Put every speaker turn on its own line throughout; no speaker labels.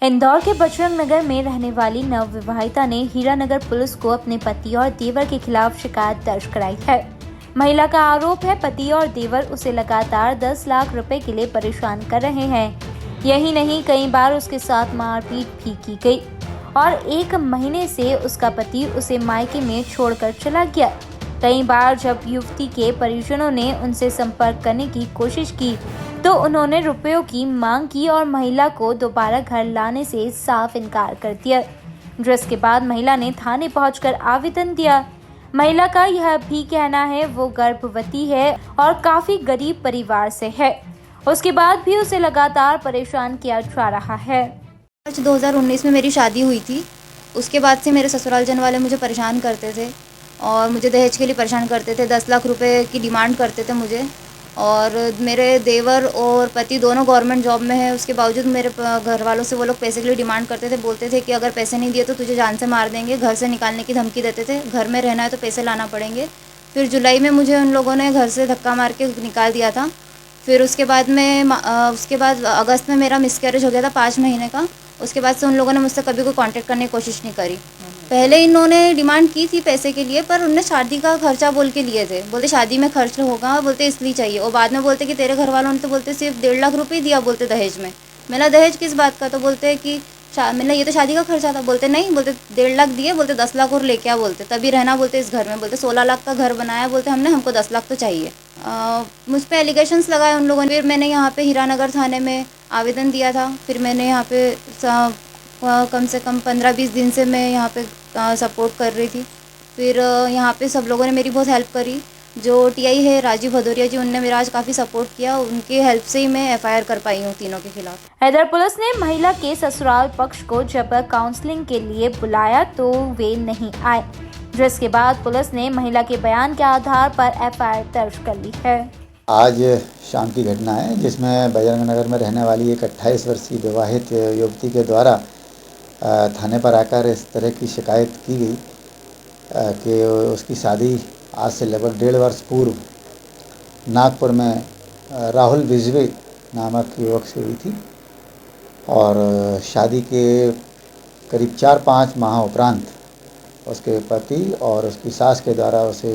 इंदौर के बजरंग नगर में रहने वाली नवविवाहिता ने हीरानगर पुलिस को अपने पति और देवर के खिलाफ शिकायत दर्ज कराई है। महिला का आरोप है पति और देवर उसे लगातार 10 लाख रुपए के लिए परेशान कर रहे हैं। यही नहीं, कई बार उसके साथ मारपीट भी की गई और 1 महीने से उसका पति उसे मायके में छोड़कर चला गया। कई बार जब युवती के परिजनों ने उनसे संपर्क करने की कोशिश की तो उन्होंने रुपयों की मांग की और महिला को दोबारा घर लाने से साफ इनकार कर दिया, जिसके बाद महिला ने थाने पहुंचकर आवेदन दिया। महिला का यह भी कहना है वो गर्भवती है और काफी गरीब परिवार से है, उसके बाद भी उसे लगातार परेशान किया जा रहा है।
2019 में मेरी शादी हुई थी। उसके बाद से मेरे ससुराल जन वाले मुझे परेशान करते थे और मुझे दहेज के लिए परेशान करते थे। 10 लाख रुपए की डिमांड करते थे मुझे। और मेरे देवर और पति दोनों गवर्नमेंट जॉब में है, उसके बावजूद मेरे घर वालों से वो लोग पैसे के लिए डिमांड करते थे। बोलते थे कि अगर पैसे नहीं दिए तो तुझे जान से मार देंगे, घर से निकालने की धमकी देते थे। घर में रहना है तो पैसे लाना पड़ेंगे। फिर जुलाई में मुझे उन लोगों ने घर से धक्का मार के निकाल दिया था। फिर उसके बाद अगस्त में मेरा मिसकैरेज हो गया था 5 महीने का। उसके बाद से उन लोगों ने मुझसे कभी कोई कांटेक्ट करने की कोशिश नहीं करी। पहले इन्होंने डिमांड की थी पैसे के लिए, पर उनने शादी का खर्चा बोल के लिए थे। बोलते शादी में खर्च होगा, बोलते इसलिए चाहिए। और बाद में बोलते कि तेरे घर वालों ने तो बोलते सिर्फ 1.5 लाख रुपये दिया, बोलते दहेज में। मैंने दहेज किस बात का? तो बोलते कि मैंने ये तो शादी का खर्चा था। बोलते नहीं, बोलते 1.5 लाख दिए, बोलते 10 लाख और लेके आ, बोलते तभी रहना, बोलते इस घर में। बोलते 16 लाख का घर बनाया, बोलते हमने, हमको 10 लाख तो चाहिए। मुझ पर एलिगेशंस लगाए उन लोगों ने। फिर मैंने यहाँ पे हीरानगर थाने में आवेदन दिया था। फिर मैंने यहाँ पे कम से कम 15-20 दिन से मैं यहाँ पे सपोर्ट कर रही थी। फिर यहाँ पे सब लोगों ने मेरी बहुत हेल्प करी। जो टीआई है राजीव भदौरिया जी, उनने मेरा आज काफ़ी सपोर्ट किया। उनकी हेल्प से ही मैं एफआईआर कर पाई हूँ तीनों के खिलाफ।
इधर पुलिस ने महिला के ससुराल पक्ष को जब काउंसलिंग के लिए बुलाया तो वे नहीं आए, जिसके बाद पुलिस ने महिला के बयान के आधार पर एफआईआर दर्ज कर ली है।
आज शाम की घटना है जिसमें बजरंग नगर में रहने वाली एक 28 वर्षीय विवाहित युवती के द्वारा थाने पर आकर इस तरह की शिकायत की गई कि उसकी शादी आज से लगभग 1.5 वर्ष पूर्व नागपुर में राहुल बिजवे नामक युवक से हुई थी और शादी के करीब 4-5 माह उपरांत उसके पति और उसकी सास के द्वारा उसे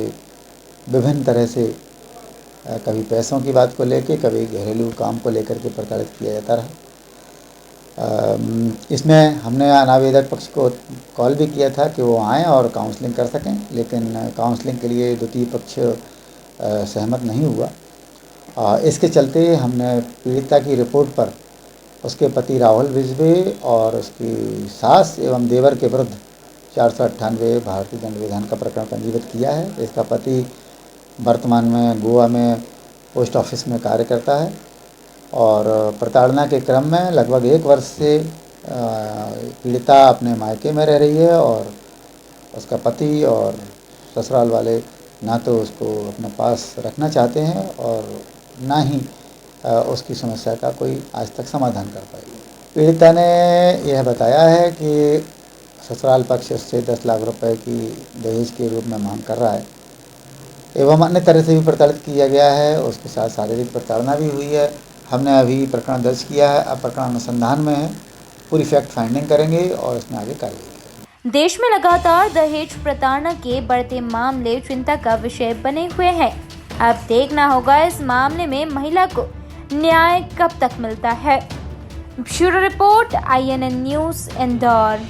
विभिन्न तरह से कभी पैसों की बात को लेके, कभी घरेलू काम को लेकर के प्रताड़ित किया जाता रहा। इसमें हमने अनावेदक पक्ष को कॉल भी किया था कि वो आएँ और काउंसलिंग कर सकें, लेकिन काउंसलिंग के लिए द्वितीय पक्ष सहमत नहीं हुआ। इसके चलते हमने पीड़िता की रिपोर्ट पर उसके पति राहुल बिजवे और उसकी सास एवं देवर के विरुद्ध 498 भारतीय दंड विधान का प्रकरण पंजीबद्ध किया है। इसका पति वर्तमान में गोवा में पोस्ट ऑफिस में कार्य करता है और प्रताड़ना के क्रम में लगभग 1 वर्ष से पीड़िता अपने मायके में रह रही है और उसका पति और ससुराल वाले ना तो उसको अपने पास रखना चाहते हैं और ना ही उसकी समस्या का कोई आज तक समाधान कर पाए। पीड़िता ने यह बताया है कि ससुराल पक्ष उससे 10 लाख रुपए की दहेज के रूप में मांग कर रहा है एवं अन्य तरह से भी प्रताड़ित किया गया है। उसके साथ शारीरिक प्रताड़ना भी हुई है। हमने अभी प्रकरण दर्ज किया है, अब प्रकरण अनुसंधान में है। पूरी फैक्ट फाइंडिंग करेंगे और इसमें आगे कार्रवाई।
देश में लगातार दहेज प्रताड़ना के बढ़ते मामले चिंता का विषय बने हुए हैं। अब देखना होगा इस मामले में महिला को न्याय कब तक मिलता है। Bureau report, INN news, Indore.